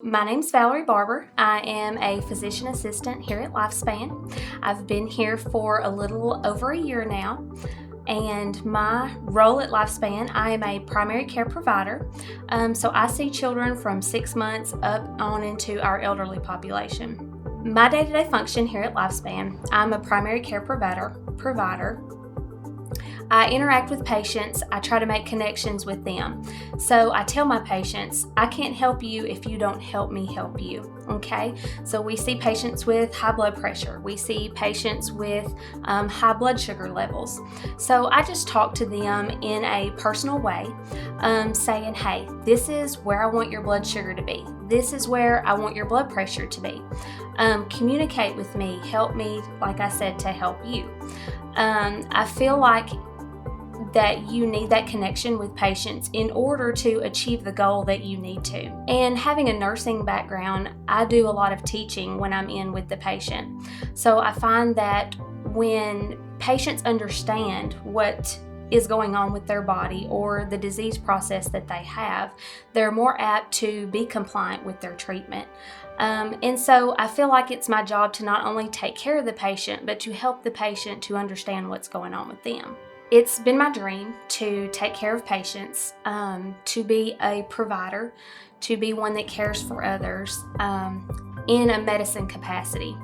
My name's Valerie Barber. I am a physician assistant here at Lifespan. I've been here for a little over a year now, and my role at Lifespan, I am a primary care provider. So I see children from 6 months up on into our elderly population. My day-to-day function here at Lifespan, I'm a primary care provider. I interact with patients. I try to make connections with them. So I tell my patients, I can't help you if you don't help me help you, okay? So we see patients with high blood pressure. We see patients with high blood sugar levels. So I just talk to them in a personal way, saying, hey, this is where I want your blood sugar to be. This is where I want your blood pressure to be. Communicate with me, help me, like I said, to help you. I feel like that you need that connection with patients in order to achieve the goal that you need to. And having a nursing background, I do a lot of teaching when I'm in with the patient. So I find that when patients understand what is going on with their body or the disease process that they have, they're more apt to be compliant with their treatment. And so I feel like it's my job to not only take care of the patient, but to help the patient to understand what's going on with them. It's been my dream to take care of patients, to be a provider, to be one that cares for others in a medicine capacity.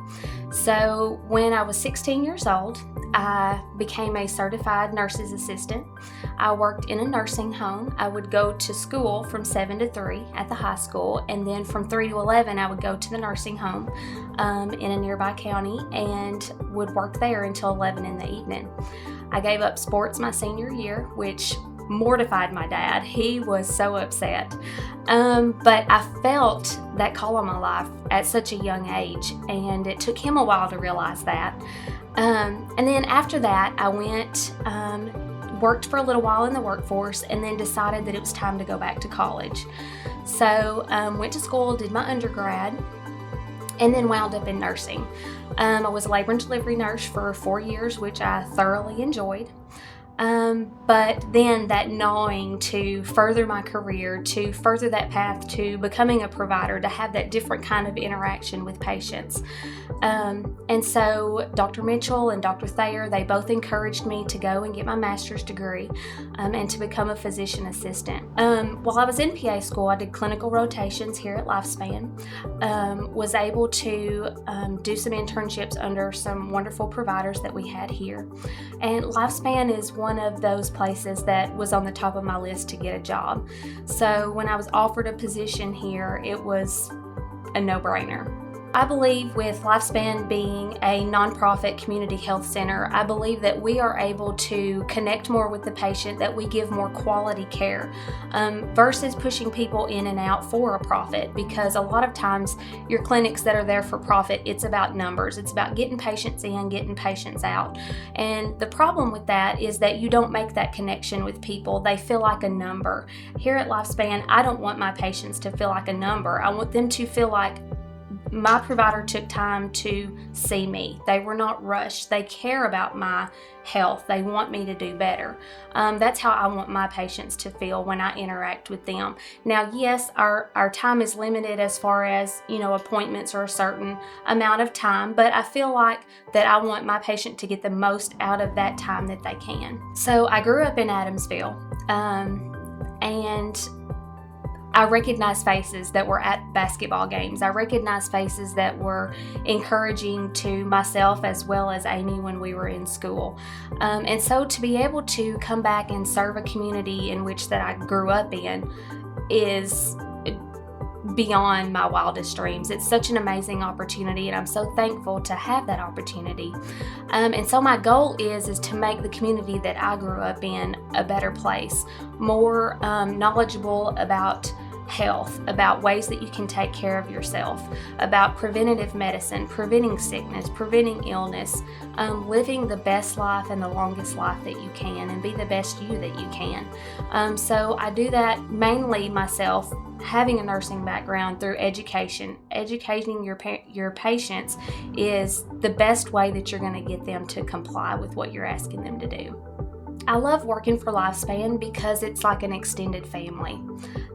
So when I was 16 years old, I became a certified nurse's assistant. I worked in a nursing home. I would go to school from 7 to 3 at the high school, and then from 3 to 11 I would go to the nursing home in a nearby county and would work there until 11 in the evening. I gave up sports my senior year, which mortified my dad. He was so upset. But I felt that call on my life at such a young age, and it took him a while to realize that. And then after that, I went, worked for a little while in the workforce, and then decided that it was time to go back to college. So went to school, did my undergrad, and then wound up in nursing. I was a labor and delivery nurse for 4 years, which I thoroughly enjoyed. But then that gnawing to further my career, to further that path to becoming a provider, to have that different kind of interaction with patients. And so Dr. Mitchell and Dr. Thayer, they both encouraged me to go and get my master's degree and to become a physician assistant. While I was in PA school, I did clinical rotations here at Lifespan, was able to do some internships under some wonderful providers that we had here. And Lifespan is one of those places that was on the top of my list to get a job. So when I was offered a position here, it was a no-brainer. I believe with Lifespan being a nonprofit community health center, I believe that we are able to connect more with the patient, that we give more quality care versus pushing people in and out for a profit, because a lot of times your clinics that are there for profit, it's about numbers. It's about getting patients in, getting patients out. And the problem with that is that you don't make that connection with people. They feel like a number. Here at Lifespan, I don't want my patients to feel like a number. I want them to feel like my provider took time to see me. They were not rushed. They care about my health. They want me to do better. That's how I want my patients to feel when I interact with them. Now, yes, our time is limited as far as, appointments are a certain amount of time, but I feel like that I want my patient to get the most out of that time that they can. So I grew up in Adamsville, and I recognized faces that were at basketball games. I recognized faces that were encouraging to myself as well as Amy when we were in school. And so to be able to come back and serve a community in which that I grew up in is beyond my wildest dreams. It's such an amazing opportunity, and I'm so thankful to have that opportunity. And so my goal is to make the community that I grew up in a better place, more knowledgeable about health, about ways that you can take care of yourself, about preventative medicine, preventing sickness, preventing illness, living the best life and the longest life that you can, and be the best you that you can. So I do that mainly myself, having a nursing background, through education. Educating your patients is the best way that you're going to get them to comply with what you're asking them to do. I love working for Lifespan because it's like an extended family.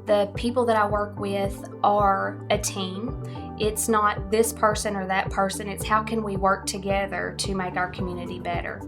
The people that I work with are a team. It's not this person or that person, it's how can we work together to make our community better.